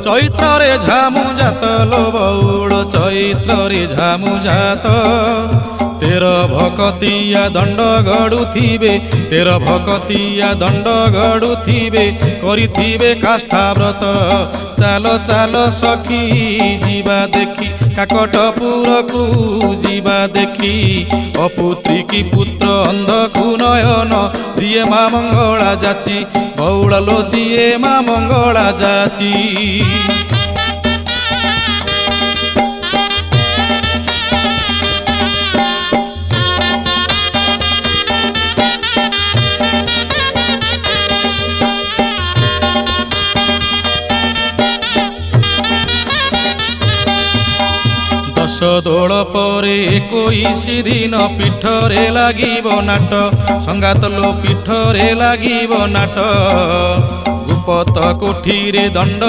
চৈত্রে ঝামু জাত লো বৌড় চৈত্রে ঝামু জাত তের ভকতিয়া দণ্ড গড়ুথিবে তের ভকতিয়া দণ্ড গড়ুথিবে করিথিবে কাষ্ঠাব্রত চাল চাল সখী ଯିବା দেখি কাকটপুরকু ଯିବା দেখি অপুত্রী কি পুত্র অন্ধকু নয়ন দিয়ে মা মঙ্গলা যাচি বৌড়লো দিয়ে মা মঙ্গলা যাচি। দোল পরে 21 দিন পীঠরে লাগিব নাট সংগাত লো পীঠরে লাগিব নাট গুপত কোঠিরে দণ্ড